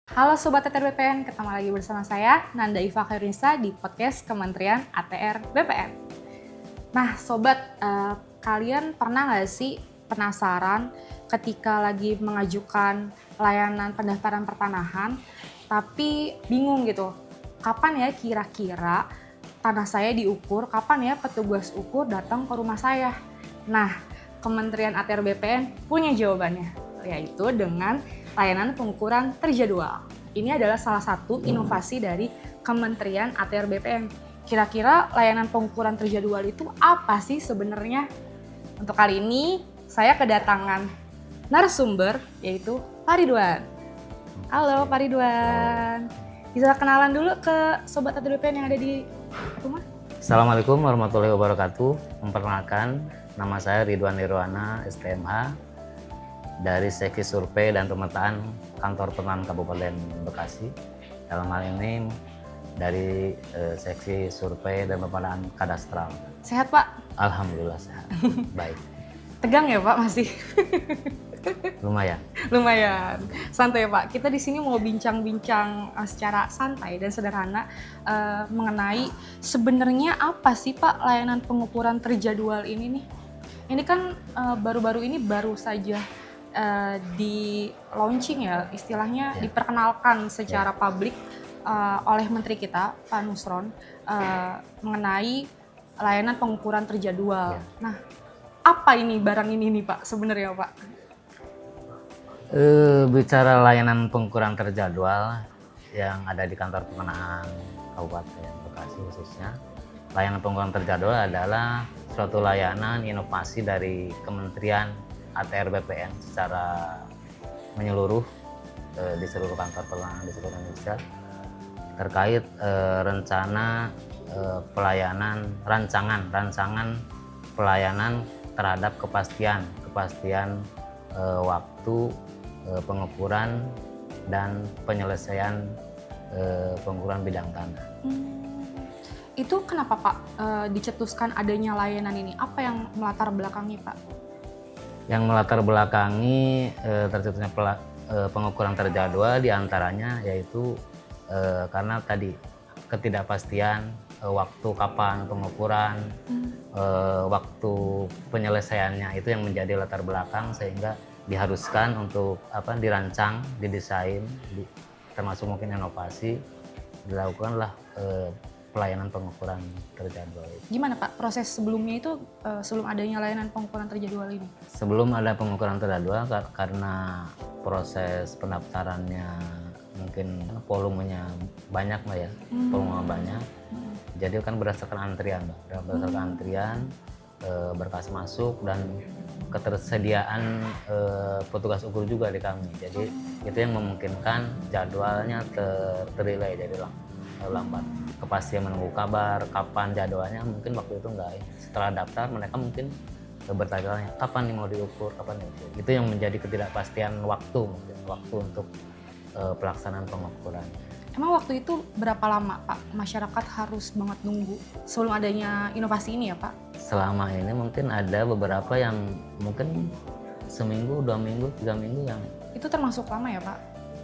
Halo Sobat ATR BPN, ketemu lagi bersama saya Nanda Iva Khairunisa di podcast Kementerian ATR BPN. Nah Sobat, kalian pernah nggak sih penasaran ketika lagi mengajukan layanan pendaftaran pertanahan, tapi bingung gitu, kapan ya kira-kira tanah saya diukur, kapan ya petugas ukur datang ke rumah saya? Nah, Kementerian ATR BPN punya jawabannya, yaitu dengan layanan pengukuran terjadwal. Ini adalah salah satu inovasi dari Kementerian ATR BPN. Kira-kira layanan pengukuran terjadwal itu apa sih sebenarnya? Untuk kali ini saya kedatangan narasumber yaitu Pak Ridwan. Halo Pak Ridwan. Bisa kenalan dulu ke Sobat ATR BPN yang ada di rumah? Assalamualaikum warahmatullahi wabarakatuh. Memperkenalkan, nama saya Ridwan Nirwana, STMH, dari Seksi Survei dan Pemetaan Kantor Pertanahan Kabupaten Bekasi. Dalam hal ini dari Seksi Survei dan Pemetaan Kadastral. Sehat Pak? Alhamdulillah sehat. Baik. Tegang ya Pak masih? Lumayan. Lumayan. Santai Pak. Kita di sini mau bincang-bincang secara santai dan sederhana mengenai sebenarnya apa sih Pak layanan pengukuran terjadwal ini nih? Ini kan baru-baru ini baru saja di launching ya, istilahnya diperkenalkan secara publik oleh Menteri kita, Pak Nusron, mengenai layanan pengukuran terjadwal. Nah, apa ini barang ini nih Pak sebenarnya Pak? Bicara layanan pengukuran terjadwal yang ada di Kantor Pemenangan Kabupaten Bekasi khususnya, layanan pengukuran terjadwal adalah suatu layanan inovasi dari Kementerian ATR BPN secara menyeluruh di seluruh kantor pemenangan di seluruh Indonesia terkait rencana pelayanan rancangan pelayanan terhadap kepastian waktu pengukuran dan penyelesaian pengukuran bidang tanah. Itu kenapa Pak dicetuskan adanya layanan ini? Apa yang melatar belakangnya Pak? Yang melatar belakangi tercetusnya pengukuran terjadwal diantaranya yaitu karena tadi ketidakpastian waktu kapan pengukuran, waktu penyelesaiannya itu yang menjadi latar belakang sehingga diharuskan untuk dirancang, didesain, termasuk mungkin inovasi dilakukanlah pelayanan pengukuran terjadwal. Gimana Pak proses sebelumnya itu sebelum adanya layanan pengukuran terjadwal ini? Sebelum ada pengukuran terjadwal karena proses pendaftarannya mungkin volumenya banyak Mbak ya, volumenya banyak. Jadi kan berdasarkan antrian Mbak, berkas masuk dan ketersediaan petugas ukur juga di kami. Jadi itu yang memungkinkan jadwalnya terdelay jadi lambat. Kepastian menunggu kabar kapan jadwalnya mungkin waktu itu enggak. Setelah daftar mereka mungkin bertanya kapan nih mau diukur, kapan diukur. Itu yang menjadi ketidakpastian waktu untuk pelaksanaan pengukuran. Emang waktu itu berapa lama Pak masyarakat harus banget nunggu sebelum adanya inovasi ini ya Pak? Selama ini mungkin ada beberapa yang mungkin seminggu, 2 minggu, 3 minggu yang itu termasuk lama ya Pak?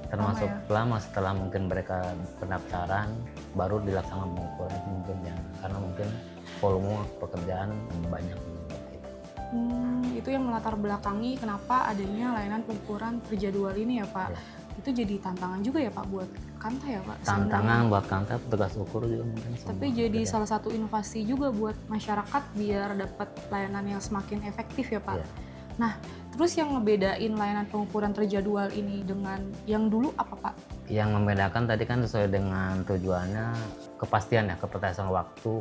Termasuk lama setelah mungkin mereka pendaftaran baru dilaksanakan pengukuran itu mungkin ya karena mungkin volume pekerjaan banyak. Itu yang melatar belakangi kenapa adanya layanan pengukuran terjadwal ini ya Pak. Itu jadi tantangan juga ya Pak buat Kanta ya Pak? Tantangan buat Kanta, petugas ukur juga mungkin. Tapi jadi salah satu inovasi juga buat masyarakat biar dapat layanan yang semakin efektif ya Pak. Nah, terus yang ngebedain layanan pengukuran terjadwal ini dengan yang dulu apa Pak? Yang membedakan tadi kan sesuai dengan tujuannya kepastian waktu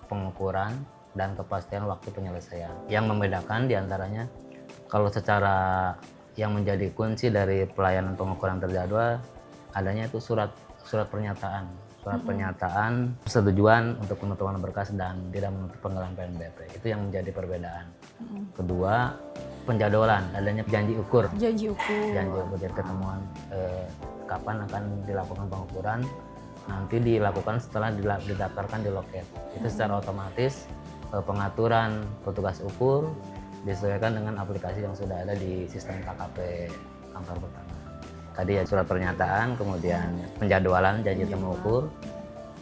pengukuran dan kepastian waktu penyelesaian. Yang membedakan diantaranya kalau secara yang menjadi kunci dari pelayanan pengukuran terjadwal adanya itu surat pernyataan persetujuan untuk penutupan berkas dan tidak menutup penggalan PNBP. Itu yang menjadi perbedaan. Kedua, penjadwalan, adanya janji ukur. Janji ukur jadi ketemuan kapan akan dilakukan pengukuran. Nanti dilakukan setelah didaftarkan di loket. Itu secara otomatis pengaturan petugas ukur disesuaikan dengan aplikasi yang sudah ada di sistem KKP Kantor Pertanahan. Tadi ya surat pernyataan, kemudian penjadwalan janji temu ukur,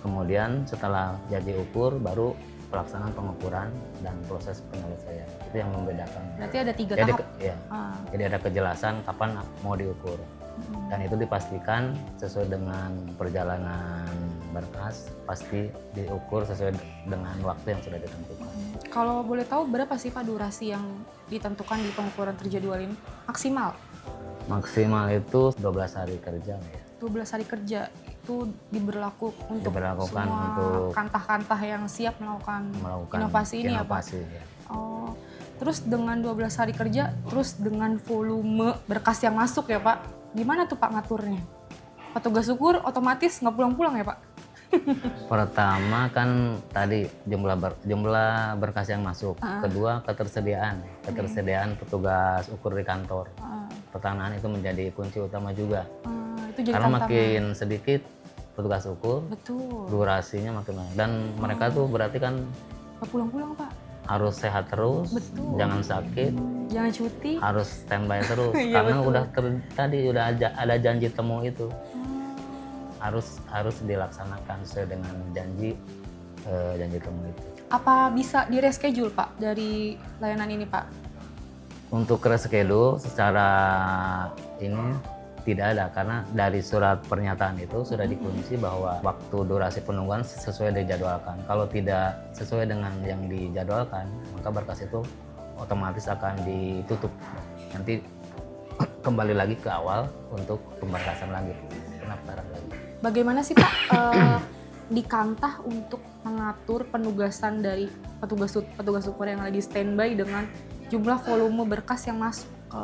kemudian setelah janji ukur baru pelaksanaan pengukuran dan proses penyelesaian. Itu yang membedakan. Berarti ada 3 Jadi, tahap. ya, jadi ada kejelasan kapan mau diukur. Dan itu dipastikan sesuai dengan perjalanan berkas, pasti diukur sesuai dengan waktu yang sudah ditentukan. Kalau boleh tahu berapa sih Pak durasi yang ditentukan di pengukuran terjadwal ini? Maksimal? Maksimal itu 12 hari kerja ya. 12 hari kerja itu untuk Diberlakukan semua untuk kantah-kantah yang siap melakukan inovasi ini ya Pak? Ya. Oh, terus dengan 12 hari kerja, terus dengan volume berkas yang masuk ya Pak, gimana tuh Pak ngaturnya? Petugas ukur otomatis nggak pulang-pulang ya Pak? Pertama kan tadi jumlah berkas yang masuk. Kedua ketersediaan petugas ukur di kantor. Pertahanan itu menjadi kunci utama juga. Itu jadi Karena tantangan. makin sedikit petugas ukur, Betul. durasinya makin banyak. Dan mereka tuh berarti kan Nggak pulang-pulang Pak? harus sehat terus, Betul. jangan sakit, Jangan cuti. harus standby terus. Iya, Karena betul. tadi udah ada janji temu itu. Harus dilaksanakan sesuai dengan janji temu itu. Apa bisa di-reschedule Pak dari layanan ini Pak? Untuk reschedule secara ini tidak ada, karena dari surat pernyataan itu sudah dikunci bahwa waktu durasi penungguan sesuai dijadwalkan. Kalau tidak sesuai dengan yang dijadwalkan, maka berkas itu otomatis akan ditutup. Nanti kembali lagi ke awal untuk pemberkasan lagi, pendaftaran lagi. Bagaimana sih Pak di kantah untuk mengatur penugasan dari petugas ukur yang lagi standby dengan jumlah volume berkas yang masuk ke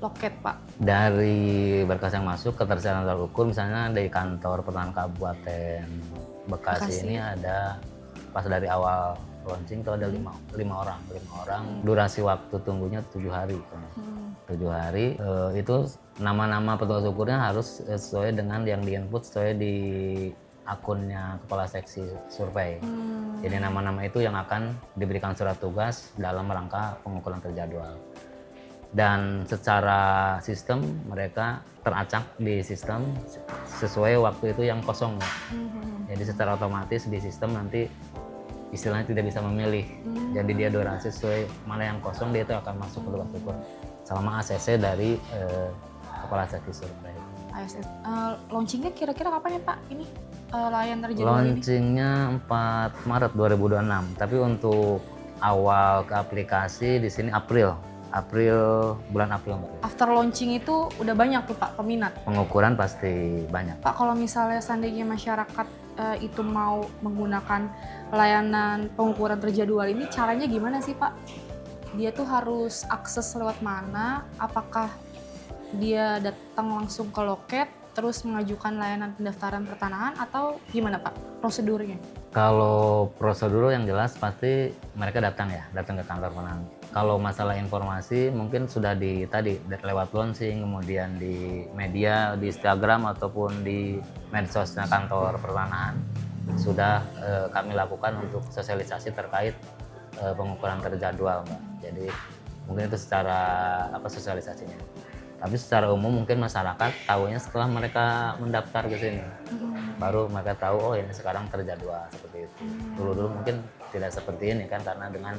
loket Pak? Dari berkas yang masuk ketersediaan alat ukur, misalnya dari kantor pertahanan Kabupaten Bekasi ini ada pas dari awal launching itu ada lima orang. Durasi waktu tunggunya 7 hari. 7 hari itu nama-nama petugas ukurnya harus sesuai dengan yang di-input sesuai di akunnya kepala seksi survei. Jadi nama-nama itu yang akan diberikan surat tugas dalam rangka pengukuran terjadwal. Dan secara sistem mereka teracak di sistem sesuai waktu itu yang kosong. Jadi secara otomatis di sistem nanti istilahnya tidak bisa memilih. Jadi dia durasi sesuai mana yang kosong, dia itu akan masuk petugas ukur selama ACC dari kepala seksi survei. Launchingnya kira-kira kapan ya Pak ini layan terjadwal ini? Launchingnya 4 Maret 2026, tapi untuk awal ke aplikasi di sini bulan April. After launching itu udah banyak tuh Pak peminat? Pengukuran pasti banyak. Pak, kalau misalnya seandainya masyarakat itu mau menggunakan layanan pengukuran terjadwal ini, caranya gimana sih Pak? Dia tuh harus akses lewat mana? Apakah dia datang langsung ke loket, terus mengajukan layanan pendaftaran pertanahan, atau gimana Pak prosedurnya? Kalau prosedur yang jelas pasti mereka datang ke kantor pertanahan. Kalau masalah informasi mungkin sudah tadi lewat launching, kemudian di media, di Instagram ataupun di medsosnya kantor pertanahan sudah kami lakukan untuk sosialisasi terkait pengukuran terjadwal, Mbak. Jadi mungkin itu secara sosialisasinya. Tapi secara umum mungkin masyarakat tahunya setelah mereka mendaftar ke sini. Baru mereka tahu, oh ini sekarang terjadwal seperti itu. Dulu mungkin tidak seperti ini kan, karena dengan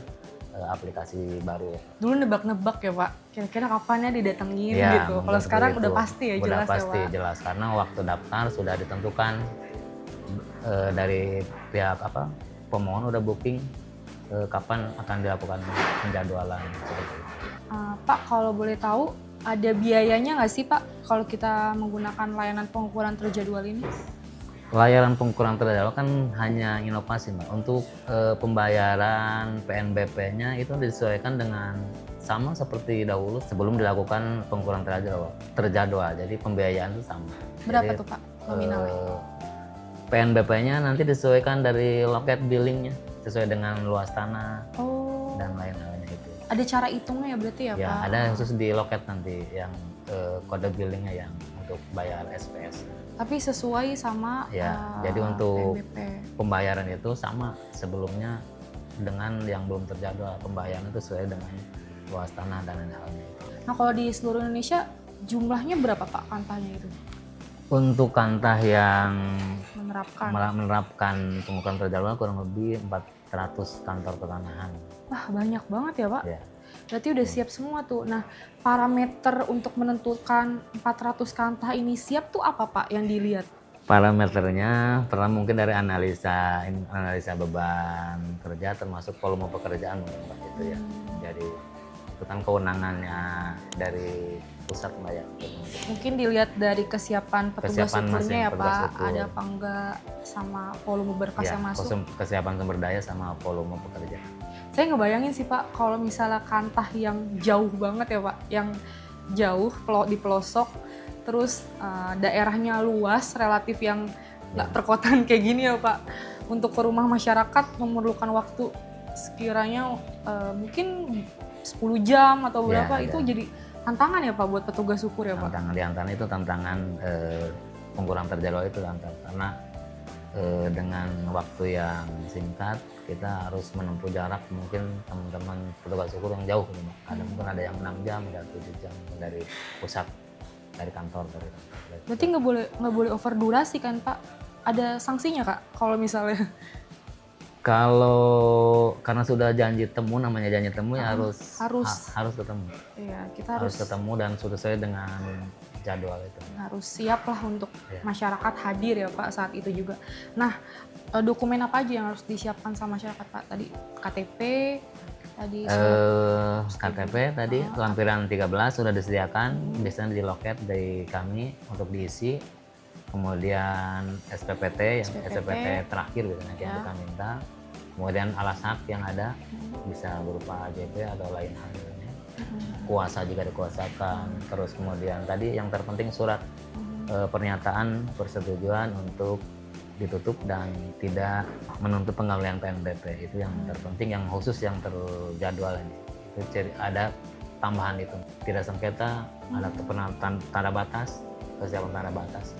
aplikasi baru. Dulu nebak-nebak ya Pak, kira-kira kapannya didatengin Ya, gitu. Kalau sekarang itu. udah pasti ya, Udah jelas pasti, ya Pak? jelas. Karena waktu daftar sudah ditentukan dari pihak pemohon udah booking kapan akan dilakukan penjadwalan seperti itu. Pak, kalau boleh tahu ada biayanya nggak sih Pak kalau kita menggunakan layanan pengukuran terjadwal ini? Layanan pengukuran terjadwal kan hanya inovasi, Mbak. Untuk pembayaran PNBP-nya itu disesuaikan dengan sama seperti dahulu sebelum dilakukan pengukuran terjadwal. Jadi pembiayaan itu sama. Berapa Jadi, tuh Pak nominalnya? PNBP-nya nanti disesuaikan dari loket billingnya sesuai dengan luas tanah dan lain-lainnya itu. Ada cara hitungnya ya berarti ya Ya, Pak? ada khusus di loket nanti yang kode billingnya yang untuk bayar SPS. Tapi sesuai sama Jadi untuk PNBP. pembayaran itu sama sebelumnya dengan yang belum terjadwal. Pembayaran itu sesuai dengan luas tanah dan lain-lainnya. Nah, kalau di seluruh Indonesia Jumlahnya berapa Pak kantahnya itu? Untuk kantah yang Menerapkan. pengukuran terjadwal kurang lebih 400 kantor pertanahan. Wah banyak banget ya Pak. Ya. Berarti udah siap semua tuh. Nah, parameter untuk menentukan 400 kantah ini siap tuh apa Pak yang dilihat? Parameternya pernah mungkin dari analisa beban kerja termasuk volume pekerjaan mungkin Pak, gitu ya. Jadi itu kan kewenangannya dari pusat Mbak ya. Mungkin dilihat dari kesiapan petugas Kesiapan ukurnya ya petugas Pak, ukur. ada apa enggak sama volume berkas Ya, yang masuk. kesiapan sumber daya sama volume pekerjaan. Saya ngebayangin sih Pak, kalau misalnya kantah yang jauh banget ya Pak, yang jauh di pelosok, terus daerahnya luas, relatif yang nggak perkotaan kayak gini ya Pak, untuk ke rumah masyarakat memerlukan waktu sekiranya mungkin 10 jam atau berapa, itu jadi tantangan ya Pak buat petugas ukur ya Pak? Tantangan di antara itu tantangan pengukuran terjadwal itu karena dengan waktu yang singkat kita harus menempuh jarak mungkin teman-teman petugas ukur yang jauh gitu, ada mungkin ada yang 6 jam, ada 7 jam dari pusat, dari kantor. Berarti nggak boleh over durasi kan Pak? Ada sanksinya Kak kalau misalnya? Kalau karena sudah janji temu, namanya janji temu ya harus ketemu. Iya, kita harus ketemu dan sudah sesuai dengan jadwal itu. Harus siap lah untuk masyarakat hadir ya Pak saat itu juga. Nah, dokumen apa aja yang harus disiapkan sama masyarakat Pak? Tadi KTP, tadi KTP tadi lampiran 13 sudah disediakan, biasanya di loket dari kami untuk diisi. Kemudian SPPT terakhir biasanya yang kita minta. Kemudian alas hak yang ada bisa berupa AJP atau lain halnya. Kuasa juga dikuasakan. Terus kemudian tadi yang terpenting surat pernyataan persetujuan untuk ditutup dan tidak menuntut pengembalian PNBP. Itu yang terpenting, yang khusus yang terjadwal ini. Itu ada tambahan itu. Tidak sengketa, ada tanda batas, kesiapan tanda batas.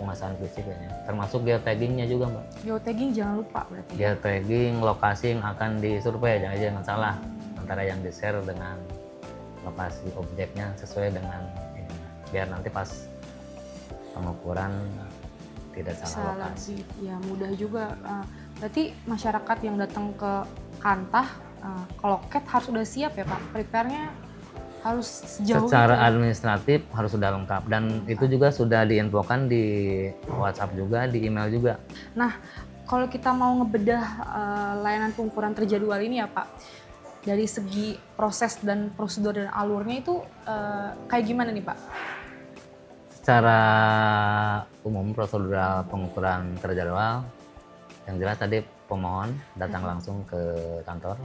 Pemasangan fisiknya, termasuk geotaggingnya juga Mbak. Geotagging jangan lupa berarti. Geotagging lokasi yang akan disurvei, jangan salah antara yang di-share dengan lokasi objeknya sesuai dengan ini, biar nanti pas pengukuran tidak salah lokasi. Ya mudah juga. Berarti masyarakat yang datang ke kantah, ke loket harus udah siap ya Pak, prepare-nya harus sejauh secara administratif harus sudah lengkap dan itu juga sudah diinfokan di WhatsApp juga, di email juga. Nah, kalau kita mau ngebedah layanan pengukuran terjadwal ini ya Pak, dari segi proses dan prosedur dan alurnya itu kayak gimana nih Pak? Secara umum prosedural pengukuran terjadwal yang jelas tadi pemohon datang langsung ke kantor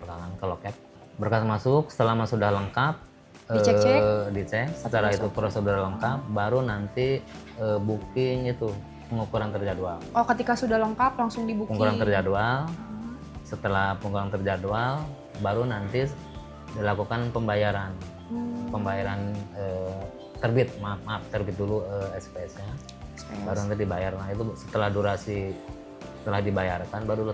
pertanahan, ke loket. Berkas masuk, selama sudah lengkap, dicek. Setelah itu prosedur lengkap, baru nanti booking itu pengukuran terjadwal. Oh, ketika sudah lengkap langsung di booking. Pengukuran terjadwal. Setelah pengukuran terjadwal, baru nanti dilakukan pembayaran. Pembayaran terbit dulu SPS-nya. Baru nanti dibayar. Nah itu setelah dibayarkan, baru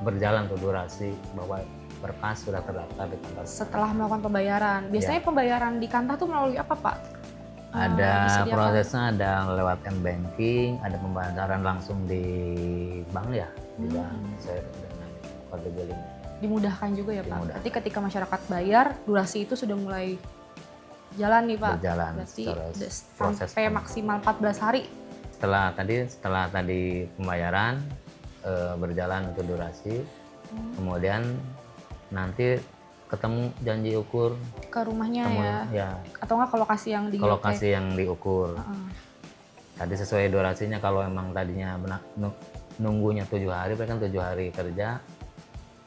berjalan tuh durasi bahwa berkas sudah terdaftar di kantor. Setelah melakukan pembayaran, biasanya pembayaran di kantah tuh melalui apa Pak? Ada prosesnya, ada lewat m-banking, ada pembayaran langsung di bank ya, di bank saya dengan kode billing. Dimudahkan juga ya Pak. Berarti ketika masyarakat bayar, durasi itu sudah mulai jalan nih Pak. Berjalan. Berarti proses sampai maksimal 14 hari. Setelah tadi pembayaran berjalan untuk durasi, kemudian nanti ketemu janji ukur ke rumahnya ya. Atau enggak ke lokasi yang ke lokasi yang diukur. Tadi sesuai durasinya, kalau emang tadinya nunggunya 7 hari, berarti kan 7 hari kerja,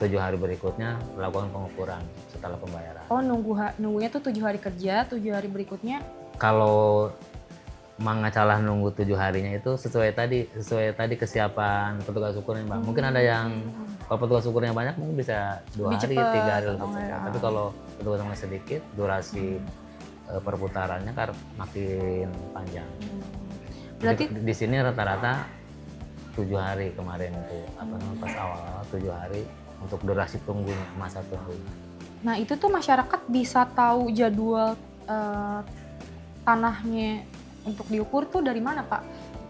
7 hari berikutnya melakukan pengukuran setelah pembayaran. Oh, nunggunya tuh 7 hari kerja, 7 hari berikutnya. Kalau mengacalah nunggu 7 harinya itu sesuai tadi kesiapan petugas ukurnya Mbak. Mungkin ada yang kalau petugas ukurnya banyak mungkin bisa 2 hari, 3 hari lebih cepat. Tapi kalau petugas ukurnya sedikit, durasi perputarannya kan makin panjang. Berarti di sini rata-rata 7 hari kemarin itu pas awal 7 hari untuk durasi tunggunya, masa tunggunya. Nah itu tuh masyarakat bisa tahu jadwal eh, tanahnya untuk diukur tuh dari mana Pak?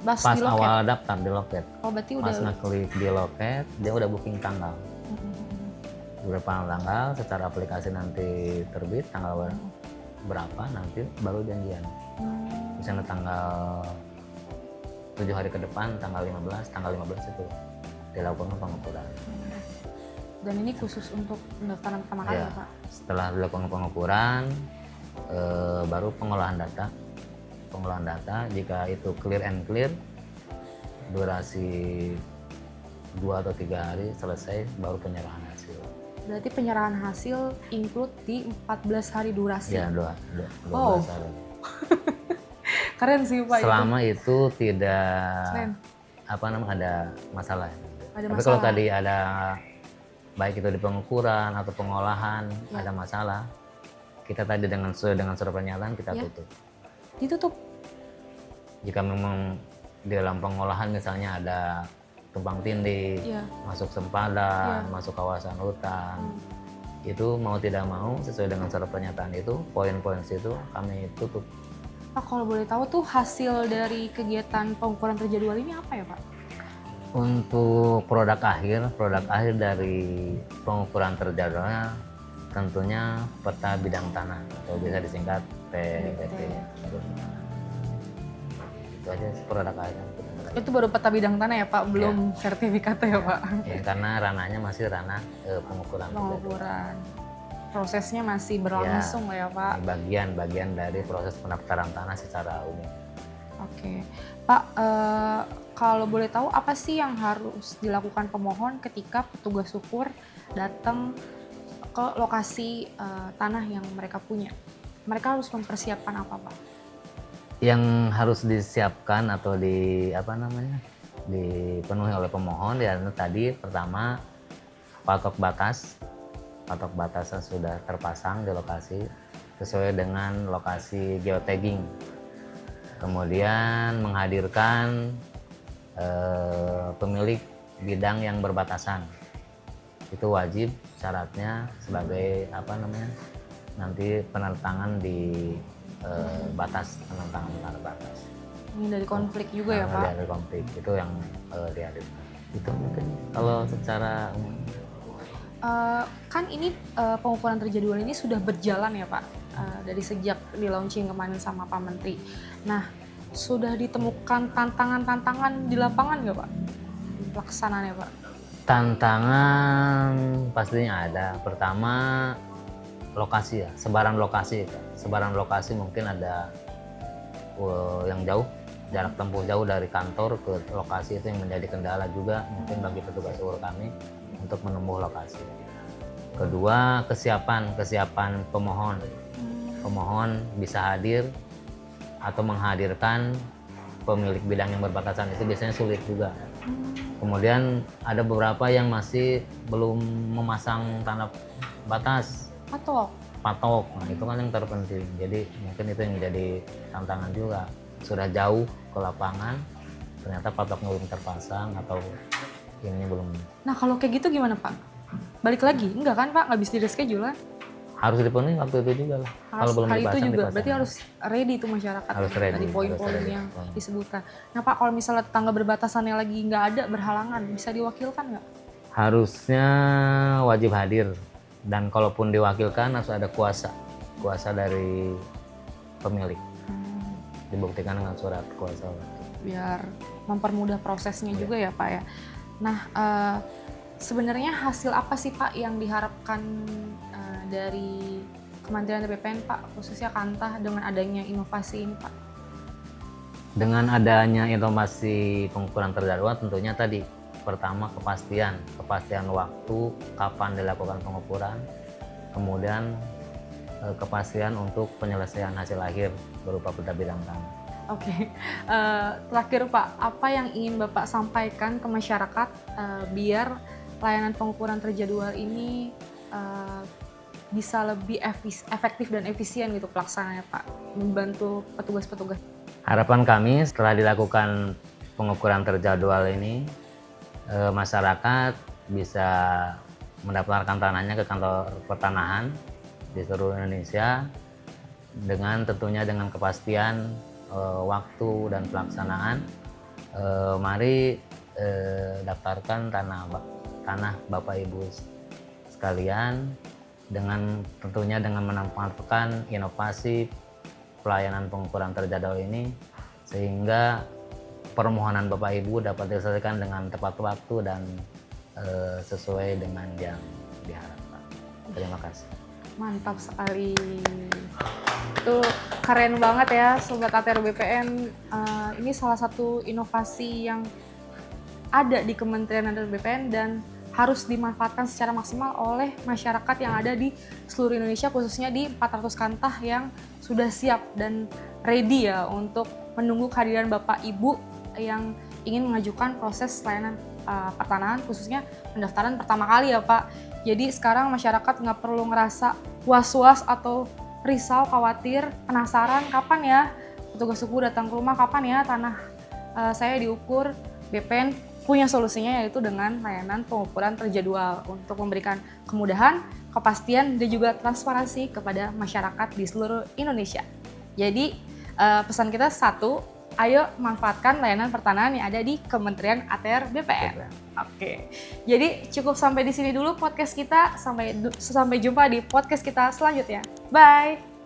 Pas Pas di loket? awal daftar di loket, Oh berarti udah. pas ngeklik di loket, dia udah booking tanggal. Beberapa tanggal, secara aplikasi nanti terbit, tanggal berapa nanti baru janjian. Misalnya tanggal 7 hari ke depan, tanggal 15 itu dilakukan pengukuran. Dan ini khusus untuk pendaftaran pertama kali Ya, ya Pak? setelah dilakukan pengukuran, baru pengolahan data. Pengolahan data, jika itu clear and clear, durasi 2 atau 3 hari selesai, baru penyerahan hasil. Berarti penyerahan hasil include di 14 hari durasi? Ya, 12 Wow. hari. Keren sih Pak. Selama itu tidak Keren. ada masalah. Ada Tapi kalau masalah. tadi ada, baik itu di pengukuran atau pengolahan, Ya. ada masalah, kita tadi sesuai dengan surat pernyataan kita Ya. tutup. Ditutup? Jika memang di dalam pengolahan misalnya ada tumpang tindih, Iya. masuk sempadan, Iya. masuk kawasan hutan, itu mau tidak mau sesuai dengan surat pernyataan itu, poin-poin situ kami tutup. Pak kalau boleh tahu tuh hasil dari kegiatan pengukuran terjadwal ini apa ya Pak? Untuk produk akhir dari pengukuran terjadwalnya tentunya peta bidang tanah atau bisa disingkat PBT. Itu aja produk akhir. Itu baru peta bidang tanah ya Pak, belum sertifikatnya ya Pak? Ya, karena ranahnya masih ranah pengukuran. Pengukuran. Prosesnya masih berlangsung lah ya Pak? Bagian dari proses pendaftaran tanah secara umum. Oke, Pak, kalau boleh tahu apa sih yang harus dilakukan pemohon ketika petugas ukur datang ke lokasi tanah yang mereka punya? Mereka harus mempersiapkan apa Pak? Yang harus disiapkan atau dipenuhi oleh pemohon ya tadi pertama patok batasnya sudah terpasang di lokasi sesuai dengan lokasi geotagging. Kemudian menghadirkan pemilik bidang yang berbatasan. Itu wajib syaratnya sebagai nanti penentangan di penentangan batas. Ini dari konflik juga ya Pak? Dari konflik itu yang dihadirkan. Itu mungkin kalau secara umum. Kan ini pengukuran terjadwal ini sudah berjalan ya Pak, dari sejak di launching kemarin sama Pak Menteri. Nah, sudah ditemukan tantangan-tantangan di lapangan nggak Pak? Pelaksanaannya Pak? Tantangan pastinya ada. Pertama lokasi ya, sebaran lokasi. Sebaran lokasi mungkin ada yang jauh, jarak tempuh jauh dari kantor ke lokasi itu yang menjadi kendala juga mungkin bagi petugas ukur kami untuk menempuh lokasi. Kedua, kesiapan pemohon. Pemohon bisa hadir atau menghadirkan pemilik bidang yang berbatasan itu biasanya sulit juga. Kemudian ada beberapa yang masih belum memasang tanda batas. Patok. Nah, itu kan yang terpenting. Jadi mungkin itu yang menjadi tantangan juga. Sudah jauh ke lapangan, ternyata patoknya belum terpasang atau ini belum. Nah kalau kayak gitu gimana Pak? Balik lagi? Enggak kan Pak? Nggak bisa di reschedule kan? Harus dipenuhi waktu itu juga lah. Kalau belum Hari itu dipasang, juga, berarti harus ready itu masyarakat. Harus ready, Tadi poin-poin harus ready. yang disebutkan. Nah Pak, kalau misalnya tetangga berbatasannya lagi nggak ada, berhalangan, bisa diwakilkan nggak? Harusnya wajib hadir. Dan kalaupun diwakilkan harus ada kuasa dari pemilik. Dibuktikan dengan surat kuasa. Biar mempermudah prosesnya juga ya Pak ya. Nah, sebenarnya hasil apa sih Pak yang diharapkan dari Kementerian BPN Pak, khususnya Kantah dengan adanya inovasi ini Pak? Dengan adanya inovasi pengukuran terjadwal tentunya tadi pertama kepastian waktu kapan dilakukan pengukuran, kemudian kepastian untuk penyelesaian hasil akhir berupa peta bidang tanah. Oke, terakhir Pak, apa yang ingin Bapak sampaikan ke masyarakat biar layanan pengukuran terjadwal ini bisa lebih efektif dan efisien gitu pelaksanaannya Pak, membantu petugas-petugas? Harapan kami setelah dilakukan pengukuran terjadwal ini, masyarakat bisa mendaftarkan tanahnya ke kantor pertanahan di seluruh Indonesia dengan tentunya dengan kepastian waktu dan pelaksanaan. Mari daftarkan tanah Bapak Ibu sekalian, dengan tentunya dengan memanfaatkan inovasi pelayanan pengukuran terjadwal ini, sehingga permohonan Bapak Ibu dapat diselesaikan dengan tepat waktu dan sesuai dengan yang diharapkan. Terima kasih. Mantap sekali. Itu keren banget ya Sobat ATR BPN. Ini salah satu inovasi yang ada di Kementerian ATR BPN dan harus dimanfaatkan secara maksimal oleh masyarakat yang ada di seluruh Indonesia, khususnya di 400 kantah yang sudah siap dan ready ya untuk menunggu kehadiran Bapak Ibu yang ingin mengajukan proses layanan pertanahan, khususnya pendaftaran pertama kali ya Pak. Jadi sekarang masyarakat nggak perlu ngerasa was-was atau risau, khawatir, penasaran kapan ya petugas suku datang ke rumah, kapan ya tanah saya diukur. BPN punya solusinya, yaitu dengan layanan pengukuran terjadwal untuk memberikan kemudahan, kepastian, dan juga transparansi kepada masyarakat di seluruh Indonesia. Jadi pesan kita satu, ayo manfaatkan layanan pertanahan yang ada di Kementerian ATR BPN. Oke, jadi cukup sampai di sini dulu podcast kita. Sampai jumpa di podcast kita selanjutnya. Bye!